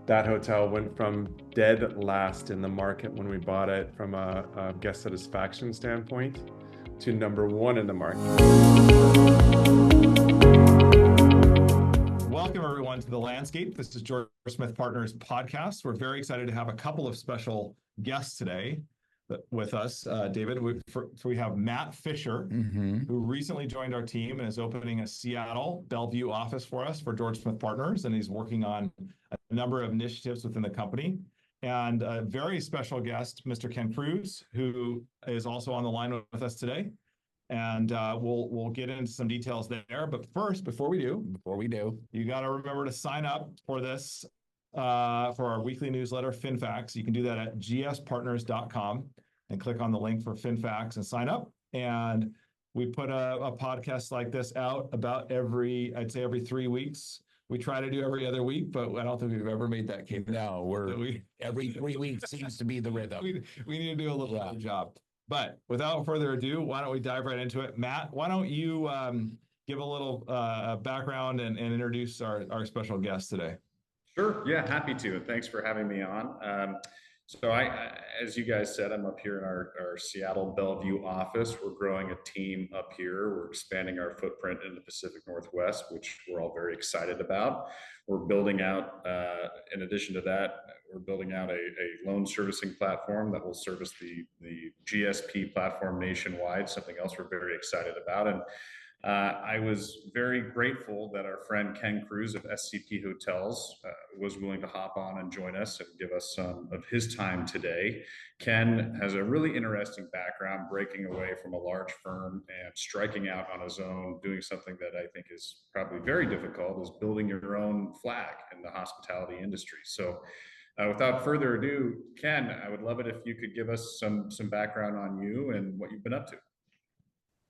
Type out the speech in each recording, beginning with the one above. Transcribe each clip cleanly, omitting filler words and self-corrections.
That hotel went from dead last in the market when we bought it from a guest satisfaction standpoint to #1 in the market. Welcome, everyone, to The Landscape. This is George Smith Partners podcast. We're very excited to have a couple of special guests today with us. David, we have Matt Fisher, who recently joined our team and is opening a Seattle Bellevue office for us for George Smith Partners, and he's working on a number of initiatives within the company. And a very special guest, Mr. Ken Cruse, who is also on the line with us today. And we'll get into some details there. But first, before we do, you got to remember to sign up for this, for our weekly newsletter, FinFacts. You can do that at gspartners.com and click on the link for FinFacts and sign up. And we put a podcast like this out about I'd say every 3 weeks. We try to do every other week, but I don't think we've ever made that case. No, every 3 weeks seems to be the rhythm. We need to do a little better job. But without further ado, why don't we dive right into it? Matt, why don't you give a little background and introduce our special guest today? Sure. Yeah, happy to. And thanks for having me on. So as you guys said, I'm up here in our Seattle Bellevue office. We're growing a team up here. We're expanding our footprint in the Pacific Northwest, which we're all very excited about. We're building out, in addition to that, we're building out a loan servicing platform that will service the GSP platform nationwide, something else we're very excited about. And I was very grateful that our friend Ken Cruse of SCP Hotels was willing to hop on and join us and give us some of his time today. Ken has a really interesting background, breaking away from a large firm and striking out on his own, doing something that I think is probably very difficult, is building your own flag in the hospitality industry. So without further ado, Ken, I would love it if you could give us some background on you and what you've been up to.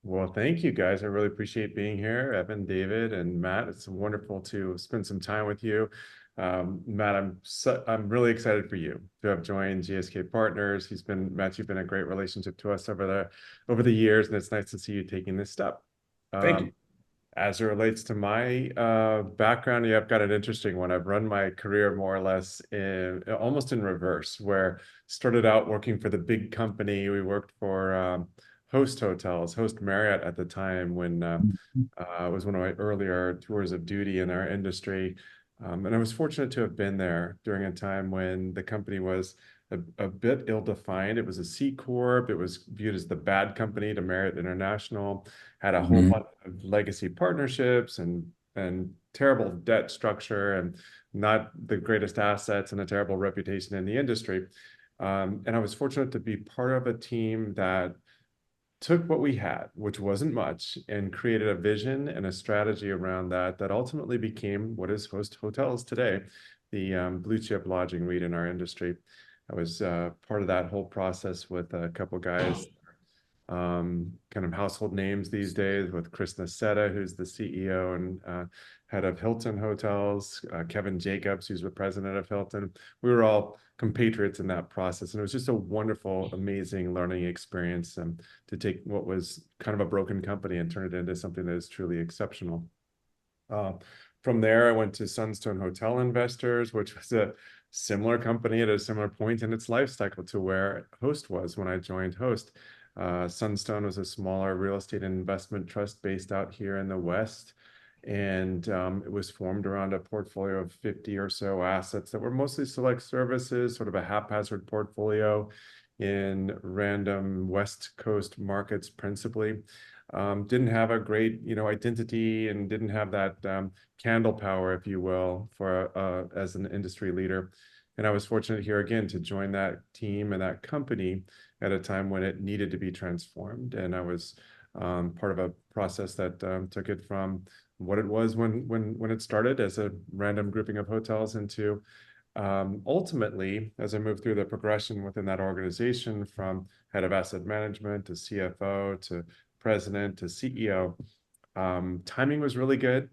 Well, thank you guys. I really appreciate being here, Evan, David, and Matt. It's wonderful to spend some time with you. Matt, I'm really excited for you to have joined GSK Partners. Matt, you've been a great relationship to us over the years, and it's nice to see you taking this step. Thank you. As it relates to my background, yeah, I've got an interesting one. I've run my career more or less almost in reverse, where started out working for the big company. We worked for Host Hotels, Host Marriott at the time, when it was one of my earlier tours of duty in our industry. And I was fortunate to have been there during a time when the company was a bit ill-defined. It was a C Corp. It was viewed as the bad company to Marriott International, had a whole lot of legacy partnerships and terrible debt structure and not the greatest assets and a terrible reputation in the industry. And I was fortunate to be part of a team that took what we had, which wasn't much, and created a vision and a strategy around that ultimately became what is Host Hotels today, the blue chip lodging REIT in our industry. I was part of that whole process with a couple guys, kind of household names these days, with Chris Nassetta, who's the CEO and head of Hilton Hotels, Kevin Jacobs, who's the president of Hilton. We were all compatriots in that process, and it was just a wonderful, amazing learning experience to take what was kind of a broken company and turn it into something that is truly exceptional. From there, I went to Sunstone Hotel Investors, which was a similar company at a similar point in its life cycle to where Host was when I joined Host. Sunstone was a smaller real estate investment trust based out here in the West. And it was formed around a portfolio of 50 or so assets that were mostly select services, sort of a haphazard portfolio in random West Coast markets principally. Didn't have a great, identity, and didn't have that candle power, if you will, for as an industry leader. And I was fortunate here again to join that team and that company at a time when it needed to be transformed. And I was part of a process that took it from what it was when it started as a random grouping of hotels into ultimately, as I moved through the progression within that organization, from head of asset management to CFO to president to CEO, timing was really good.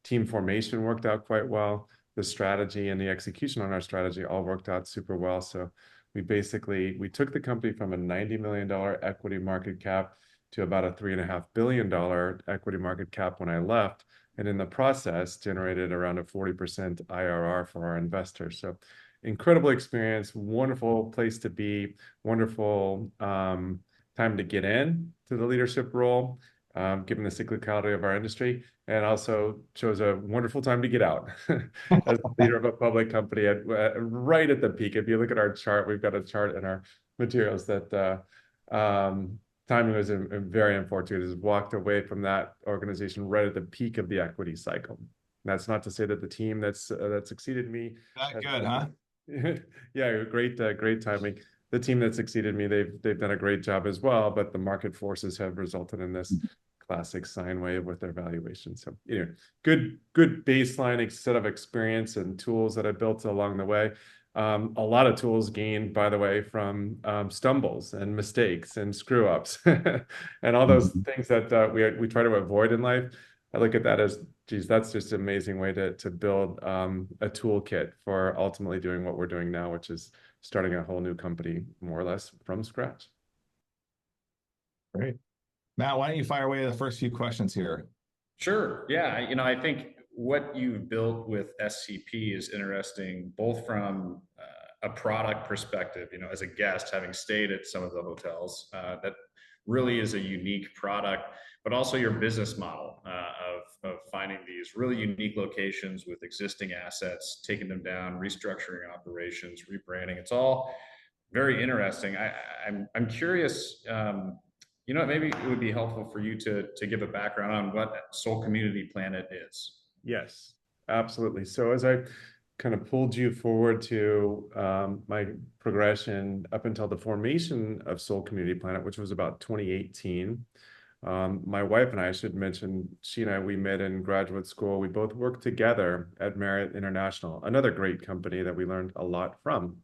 Team formation worked out quite well. The strategy and the execution on our strategy all worked out super well. So we took the company from a $90 million equity market cap to about a $3.5 billion equity market cap when I left, and in the process generated around a 40% IRR for our investors. So incredible experience, wonderful place to be, wonderful time to get in to the leadership role, given the cyclicality of our industry, and also chose a wonderful time to get out as the leader of a public company right at the peak. If you look at our chart, we've got a chart in our materials that timing was very unfortunate. Has walked away from that organization right at the peak of the equity cycle. That's not to say that the team that succeeded me. That good, huh? Yeah, great timing. The team that succeeded me, they've done a great job as well, but the market forces have resulted in this classic sine wave with their valuation. So, good baseline set of experience and tools that I built along the way. A lot of tools gained, by the way, from stumbles and mistakes and screw ups and all those things that we try to avoid in life. I look at that as, geez, that's just an amazing way to build a toolkit for ultimately doing what we're doing now, which is starting a whole new company more or less from scratch. Great. Matt, why don't you fire away the first few questions here? Sure. Yeah. I think what you've built with SCP is interesting, both from a product perspective, as a guest, having stayed at some of the hotels, that really is a unique product, but also your business model of finding these really unique locations with existing assets, taking them down, restructuring operations, rebranding. It's all very interesting. I'm curious, maybe it would be helpful for you to give a background on what Soul Community Planet is. Yes, absolutely. So as I kind of pulled you forward to my progression up until the formation of Soul Community Planet, which was about 2018, my wife and I should mention, she and I, we met in graduate school. We both worked together at Marriott International, another great company that we learned a lot from.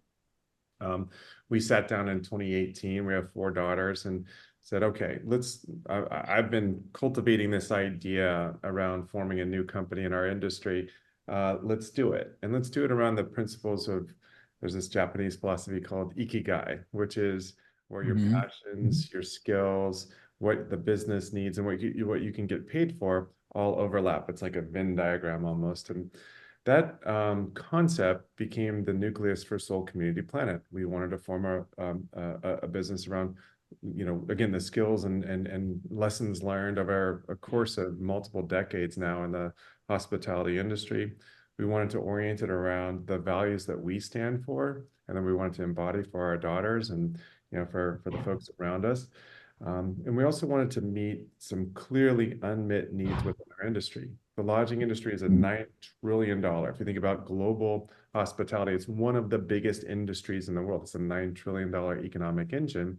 We sat down in 2018, we have 4 daughters, and said, okay, I've been cultivating this idea around forming a new company in our industry. Let's do it. And let's do it around the principles of, there's this Japanese philosophy called ikigai, which is where your passions, your skills, what the business needs, and what you can get paid for all overlap. It's like a Venn diagram almost. And that concept became the nucleus for Soul Community Planet. We wanted to form a business around, again, the skills and lessons learned over a course of multiple decades now in the hospitality industry. We wanted to orient it around the values that we stand for, and then we wanted to embody for our daughters and for the folks around us. And we also wanted to meet some clearly unmet needs within our industry. The lodging industry is a $9 trillion. If you think about global hospitality, it's one of the biggest industries in the world. It's a $9 trillion economic engine.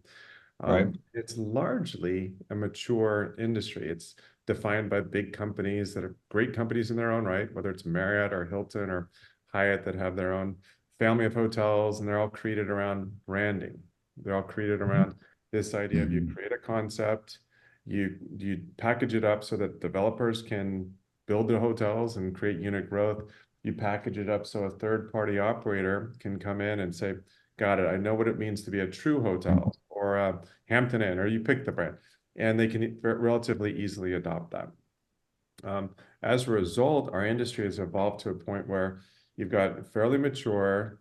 Right. It's largely a mature industry. It's defined by big companies that are great companies in their own right, whether it's Marriott or Hilton or Hyatt, that have their own family of hotels, and they're all created around branding. They're all created around this idea of, you create a concept, you package it up so that developers can build the hotels and create unit growth. You package it up so a third-party operator can come in and say, got it, I know what it means to be a true hotel or a Hampton Inn, or you pick the brand, and they can relatively easily adopt that. As a result, our industry has evolved to a point where you've got fairly mature,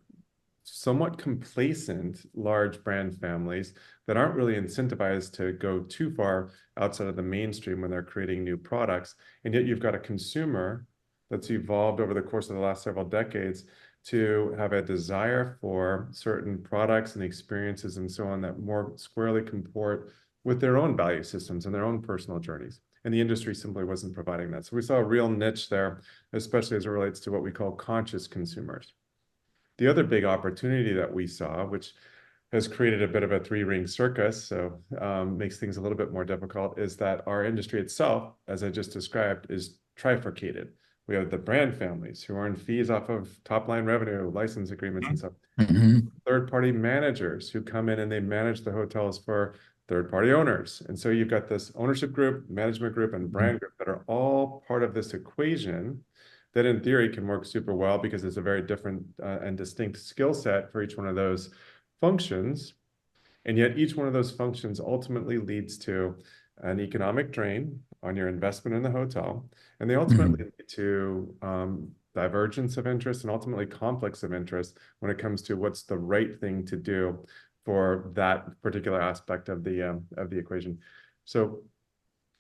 somewhat complacent large brand families that aren't really incentivized to go too far outside of the mainstream when they're creating new products. And yet you've got a consumer that's evolved over the course of the last several decades to have a desire for certain products and experiences and so on that more squarely comport with their own value systems and their own personal journeys. And the industry simply wasn't providing that. So we saw a real niche there, especially as it relates to what we call conscious consumers. The other big opportunity that we saw, which has created a bit of a 3-ring circus, so makes things a little bit more difficult, is that our industry itself, as I just described, is trifurcated. We have the brand families who earn fees off of top-line revenue, license agreements, and stuff. Third-party managers who come in and they manage the hotels for third-party owners. And so you've got this ownership group, management group, and brand group that are all part of this equation that in theory can work super well because it's a very different and distinct skill set for each one of those functions. And yet each one of those functions ultimately leads to an economic drain on your investment in the hotel, and they ultimately lead to divergence of interest and ultimately conflicts of interest when it comes to what's the right thing to do for that particular aspect of the equation. So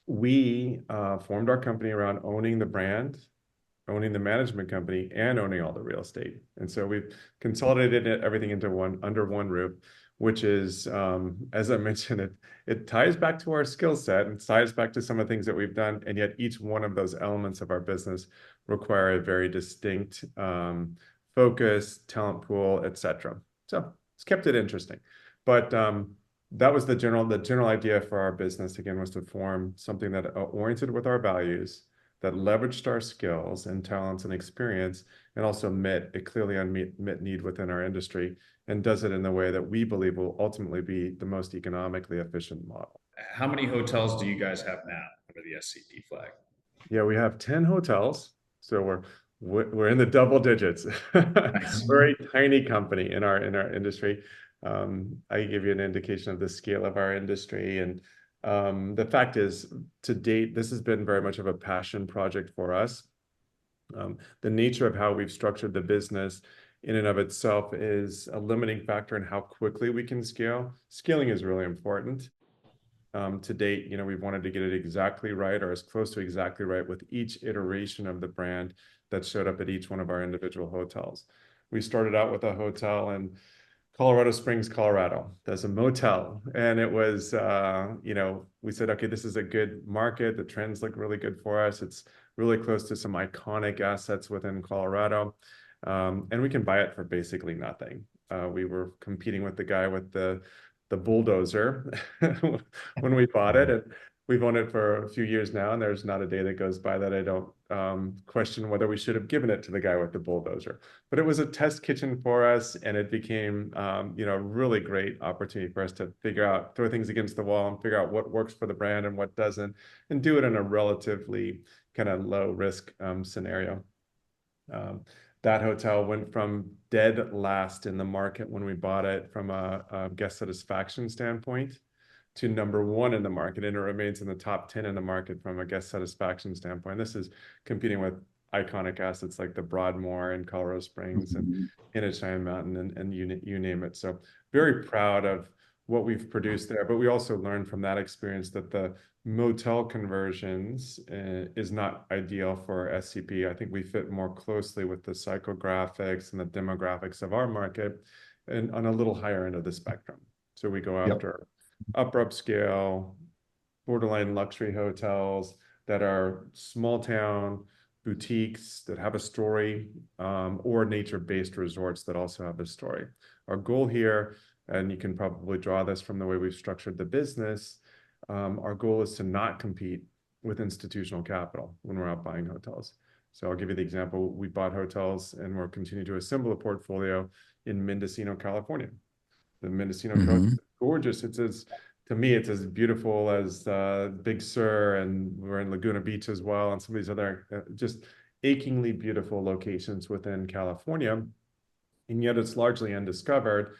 we formed our company around owning the brand, owning the management company, and owning all the real estate. And so we've consolidated everything into under one roof, which is, as I mentioned, it ties back to our skill set and ties back to some of the things that we've done. And yet each one of those elements of our business require a very distinct focus, talent pool, etc. So it's kept it interesting. But that was the general idea for our business, again, was to form something that oriented with our values, that leveraged our skills and talents and experience, and also met a clearly unmet need within our industry, and does it in the way that we believe will ultimately be the most economically efficient model. How many hotels do you guys have now under the SCP flag? Yeah, we have 10 hotels, so we're in the double digits. Nice. We're a tiny company in our industry. I give you an indication of the scale of our industry, and the fact is, to date, this has been very much of a passion project for us. The nature of how we've structured the business in and of itself is a limiting factor in how quickly we can scale. Scaling is really important. To date, we've wanted to get it exactly right, or as close to exactly right, with each iteration of the brand that showed up at each one of our individual hotels. We started out with a hotel in Colorado Springs, Colorado. There's a motel, and it was, we said, okay, this is a good market. The trends look really good for us. It's really close to some iconic assets within Colorado, and we can buy it for basically nothing. We were competing with the guy with the bulldozer when we bought it, and we've owned it for a few years now, and there's not a day that goes by that I don't question whether we should have given it to the guy with the bulldozer. But it was a test kitchen for us, and it became a really great opportunity for us to figure out, throw things against the wall and figure out what works for the brand and what doesn't, and do it in a relatively kind of low risk scenario. That hotel went from dead last in the market when we bought it from a guest satisfaction standpoint to #1 in the market, and it remains in the top 10 in the market from a guest satisfaction standpoint. This is competing with iconic assets like the Broadmoor in Colorado Springs and in Cheyenne Mountain, and you name it. So very proud of what we've produced there, but we also learned from that experience that the motel conversions is not ideal for SCP. I think we fit more closely with the psychographics and the demographics of our market, and on a little higher end of the spectrum. So we go after upper upscale, borderline luxury hotels that are small town boutiques that have a story, or nature-based resorts that also have a story. Our goal here, and you can probably draw this from the way we've structured the business, our goal is to not compete with institutional capital when we're out buying hotels. So I'll give you the example. We bought hotels, and we're continuing to assemble a portfolio in Mendocino, California. The Mendocino Coast is gorgeous. To me, it's as beautiful as Big Sur, and we're in Laguna Beach as well, and some of these other just achingly beautiful locations within California. And yet it's largely undiscovered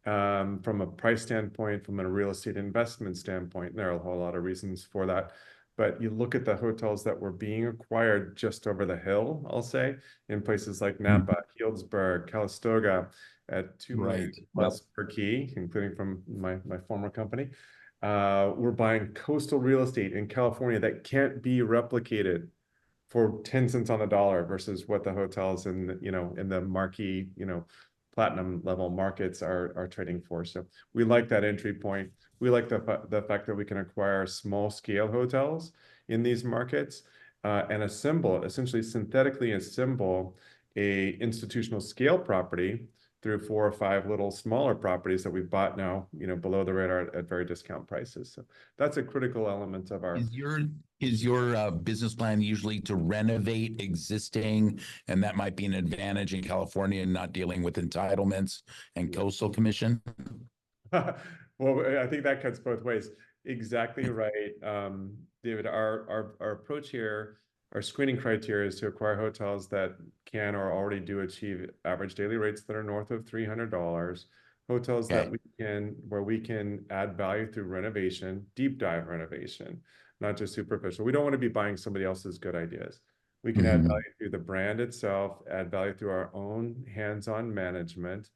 from a price standpoint, from a real estate investment standpoint. There are a whole lot of reasons for that. But you look at the hotels that were being acquired just over the hill, I'll say, in places like Napa, Healdsburg, Calistoga, at $2 million plus per key, including from my former company. We're buying coastal real estate in California that can't be replicated for 10 cents on the dollar versus what the hotels in the marquee, platinum level markets are trading for. So we like that entry point. We like the fact that we can acquire small scale hotels in these markets and essentially synthetically assemble a institutional scale property through 4 or 5 little smaller properties that we've bought now, below the radar at very discount prices. So that's a critical element of our. Is your business plan usually to renovate existing, and that might be an advantage in California and not dealing with entitlements and coastal commission? Well, I think that cuts both ways. Exactly right, David. Our approach here, our screening criteria, is to acquire hotels that can or already do achieve average daily rates that are north of $300. Hotels that where we can add value through renovation, deep dive renovation, not just superficial. We don't want to be buying somebody else's good ideas. We can add Mhm. value through the brand itself, add value through our own hands-on management.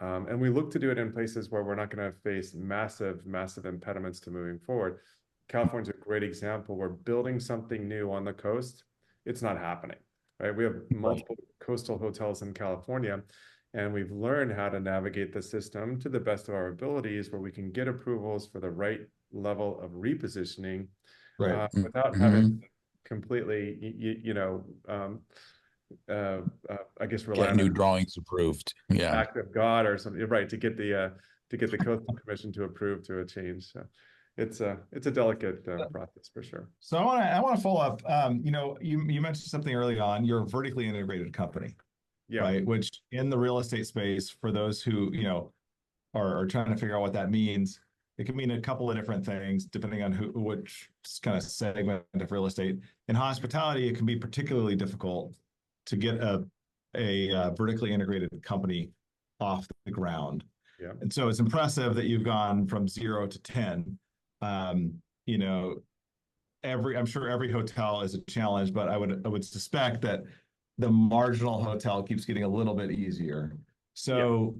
And we look to do it in places where we're not going to face massive, massive impediments to moving forward. California's a great example. We're building something new on the coast. It's not happening, right? We have multiple coastal hotels in California, and we've learned how to navigate the system to the best of our abilities where we can get approvals for the right level of repositioning without having Mhm. completely, I guess, rely Get on new an drawings approved. Yeah. act of God or something, right, to get the coastal commission to approve to a change. So it's a delicate process for sure. So I want to follow up. You mentioned something early on. You're a vertically integrated company, Yeah, right? Which in the real estate space, for those who are trying to figure out what that means, it can mean a couple of different things depending on which kind of segment of real estate. In hospitality, it can be particularly difficult to get a vertically integrated company off the ground. yeah, And so it's impressive that you've gone from 0 to 10. Um, you know, I'm sure every hotel is a challenge, but I would suspect that the marginal hotel keeps getting a little bit easier. yeah. So,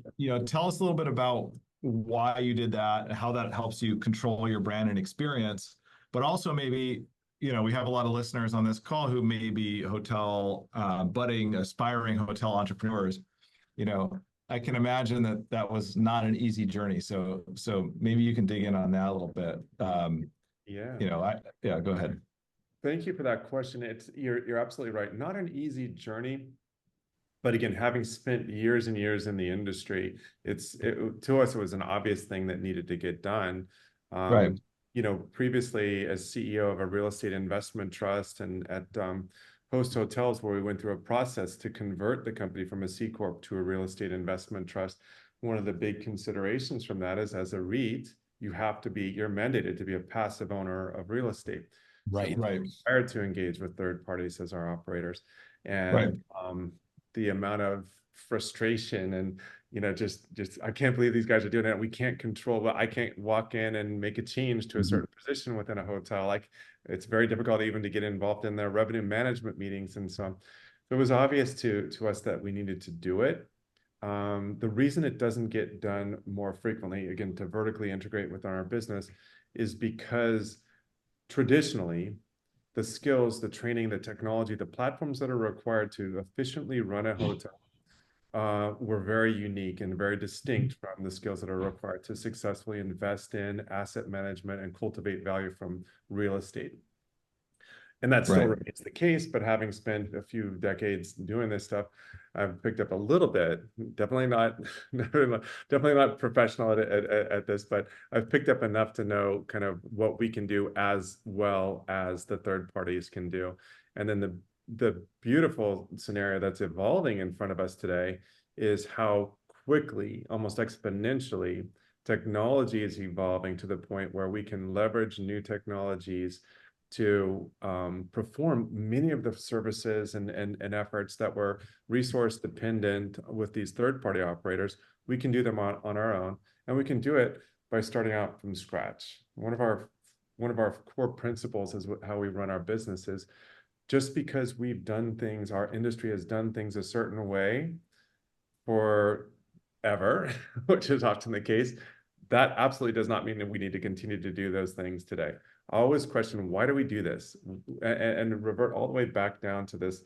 tell us a little bit about why you did that and how that helps you control your brand and experience, but also maybe, we have a lot of listeners on this call who may be hotel budding, aspiring hotel entrepreneurs. I can imagine that was not an easy journey. So maybe you can dig in on that a little bit. Yeah. Go ahead. Thank you for that question. You're absolutely right. Not an easy journey, but again, having spent years and years in the industry, to us, it was an obvious thing that needed to get done. Right. Previously as CEO of a real estate investment trust and at Host Hotels, where we went through a process to convert the company from a C Corp to a real estate investment trust. One of the big considerations from that is, as a REIT, you're mandated to be a passive owner of real estate. Right. So Right. we're required to engage with third parties as our operators. Right. And the amount of frustration and just I can't believe these guys are doing it. We can't control, but I can't walk in and make a change to a certain position within a hotel. Like, it's very difficult even to get involved in their revenue management meetings and so on. So it was obvious to us that we needed to do it. The reason it doesn't get done more frequently, again, to vertically integrate within our business, is because traditionally the skills, the training, the technology, the platforms that are required to efficiently run a hotel were very unique and very distinct from the skills that are required to successfully invest in asset management and cultivate value from real estate. And that still remains the case, but having spent a few decades doing this stuff, I've picked up a little bit, definitely not professional at this, but I've picked up enough to know kind of what we can do as well as the third parties can do. And then the beautiful scenario that's evolving in front of us today is how quickly, almost exponentially, technology is evolving to the point where we can leverage new technologies to perform many of the services and efforts that were resource dependent with these third-party operators. We can do them on our own, and we can do it by starting out from scratch. One of our core principles is how we run our businesses. Just because we've done things, our industry has done things a certain way forever, which is often the case, that absolutely does not mean that we need to continue to do those things today. I always question, why do we do this? And revert all the way back down to this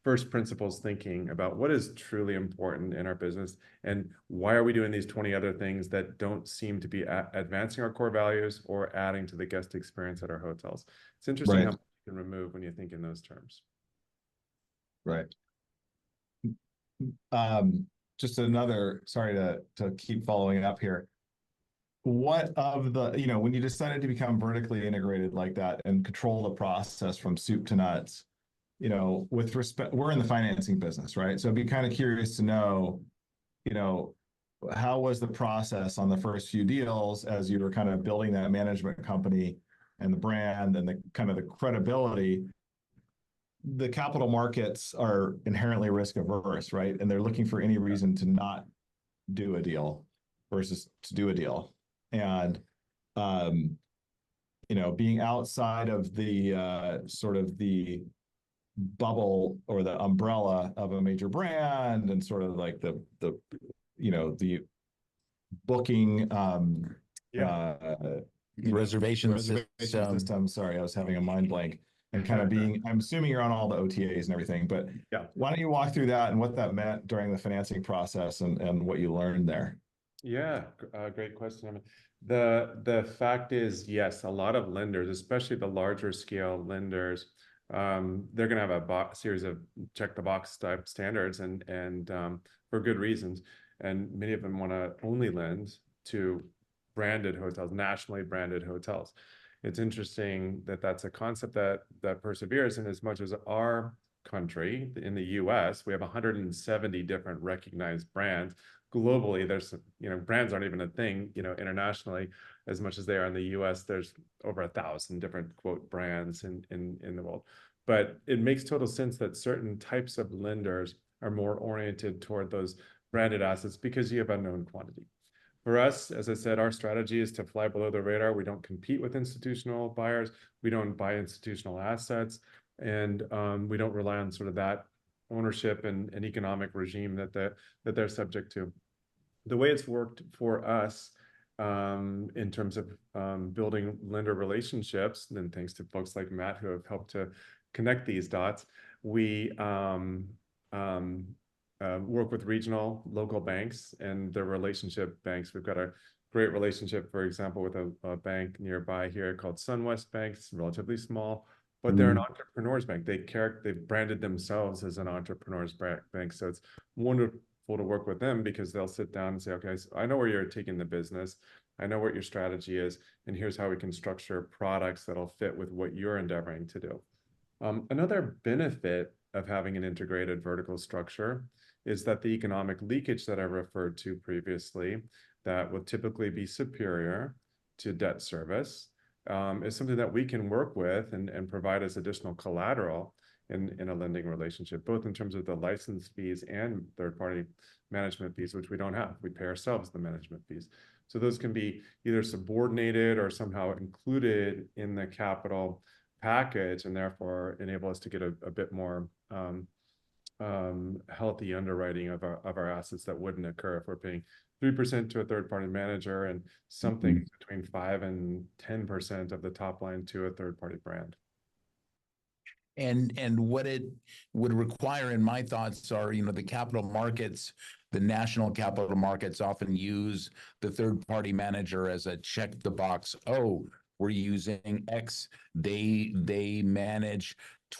first principles thinking about what is truly important in our business and why are we doing these 20 other things that don't seem to be advancing our core values or adding to the guest experience at our hotels. It's interesting how much you can remove when you think in those terms. Right. Just sorry to keep following up here. What of the, when you decided to become vertically integrated like that and control the process from soup to nuts, with respect, we're in the financing business, right? So I'd be kind of curious to know, how was the process on the first few deals as you were kind of building that management company and the brand and the kind of the credibility? The capital markets are inherently risk averse, right? And they're looking for any reason to not do a deal versus to do a deal. And, being outside of the sort of the bubble or the umbrella of a major brand and sort of like the booking Yeah. Reservation system. Sorry, I was having a mind blank. And kind of I'm assuming you're on all the OTAs and everything, but Yeah. why don't you walk through that and what that meant during the financing process and what you learned there? Yeah, great question. I mean, the fact is, yes, a lot of lenders, especially the larger scale lenders, they're going to have a series of check the box type standards, and for good reasons. And many of them want to only lend to branded hotels, nationally branded hotels. It's interesting that that's a concept that perseveres, in as much as our country in the US, we have 170 different recognized brands. Globally, there's, brands aren't even a thing, internationally, as much as they are in the US. There's over 1,000 different quote brands in the world. But it makes total sense that certain types of lenders are more oriented toward those branded assets because you have a known quantity. For us, as I said, our strategy is to fly below the radar. We don't compete with institutional buyers. We don't buy institutional assets, and we don't rely on sort of that ownership and economic regime that they're subject to. The way it's worked for us, in terms of building lender relationships, and thanks to folks like Matt who have helped to connect these dots, we work with regional local banks and their relationship banks. We've got a great relationship, for example, with a bank nearby here called SunWest Bank. It's relatively small, but they're an entrepreneurs bank. They've branded themselves as an entrepreneurs bank. So it's wonderful to work with them because they'll sit down and say, okay, so I know where you're taking the business. I know what your strategy is, and here's how we can structure products that'll fit with what you're endeavoring to do. Another benefit of having an integrated vertical structure is that the economic leakage that I referred to previously, that will typically be superior to debt service, is something that we can work with and provide as additional collateral in a lending relationship, both in terms of the license fees and third-party management fees, which we don't have. We pay ourselves the management fees. So those can be either subordinated or somehow included in the capital package, and therefore enable us to get a bit more healthy underwriting of our assets that wouldn't occur if we're paying 3% to a third-party manager and something between 5 and 10% of the top line to a third-party brand. And what it would require, in my thoughts, are, the capital markets, the national capital markets often use the third-party manager as a check the box. Oh, we're using X. They manage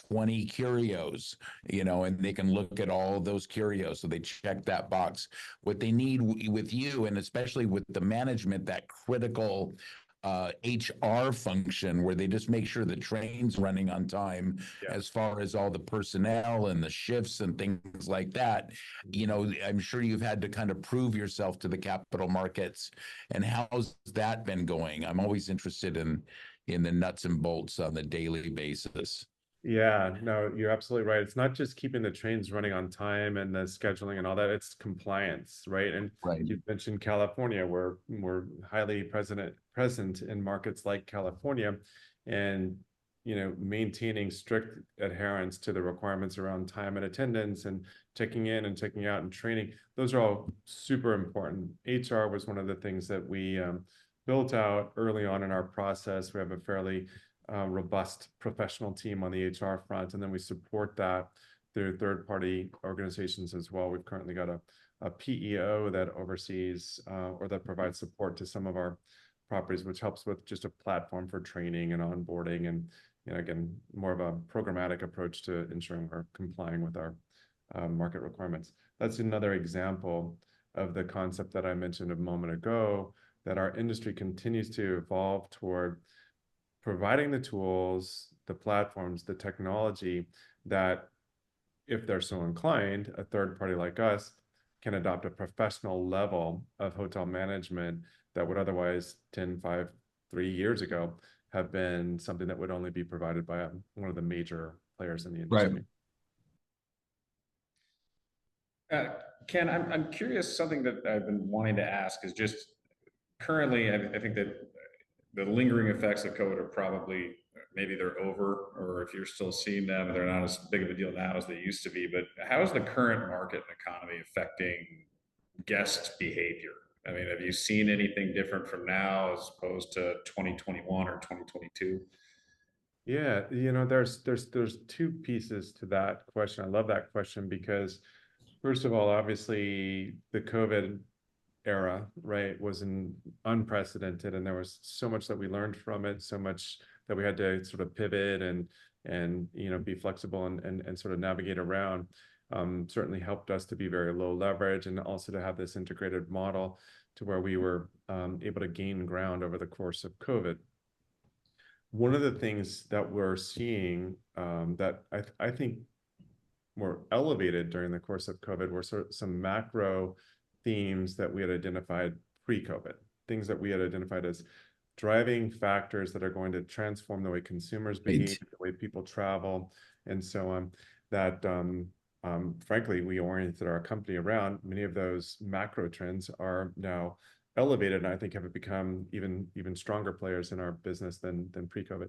20 curios, and they can look at all of those curios. So they check that box. What they need with you, and especially with the management, that critical HR function where they just make sure the train's running on time, as far as all the personnel and the shifts and things like that. I'm sure you've had to kind of prove yourself to the capital markets. And how's that been going? I'm always interested in the nuts and bolts on the daily basis. Yeah, no, you're absolutely right. It's not just keeping the trains running on time and the scheduling and all that, it's compliance, right? And you mentioned California, where we're highly present in markets like California, and maintaining strict adherence to the requirements around time and attendance and checking in and checking out and training. Those are all super important. HR was one of the things that we built out early on in our process. We have a fairly robust professional team on the HR front, and then we support that through third-party organizations as well. We've currently got a PEO that oversees or that provides support to some of our properties, which helps with just a platform for training and onboarding, and again, more of a programmatic approach to ensuring we're complying with our market requirements. That's another example of the concept that I mentioned a moment ago, that our industry continues to evolve toward providing the tools, the platforms, the technology that, if they're so inclined, a third party like us can adopt a professional level of hotel management that would otherwise 10, 5, 3 years ago have been something that would only be provided by one of the major players in the industry. Right. Ken, I'm curious, something that I've been wanting to ask is just currently, I think that the lingering effects of COVID are probably, maybe they're over, or if you're still seeing them, they're not as big of a deal now as they used to be. But how is the current market and economy affecting guest behavior? I mean, have you seen anything different from now as opposed to 2021 or 2022? Yeah, there's two pieces to that question. I love that question because first of all, obviously the COVID era, right, was unprecedented, and there was so much that we learned from it, so much that we had to sort of pivot and be flexible and sort of navigate around. Certainly helped us to be very low leverage and also to have this integrated model to where we were able to gain ground over the course of COVID. One of the things that we're seeing that I think were elevated during the course of COVID were sort of some macro themes that we had identified pre-COVID, things that we had identified as driving factors that are going to transform the way consumers behave, the way people travel, and so on, that frankly, we oriented our company around. Many of those macro trends are now elevated, and I think have become even stronger players in our business than pre-COVID.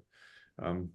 Theme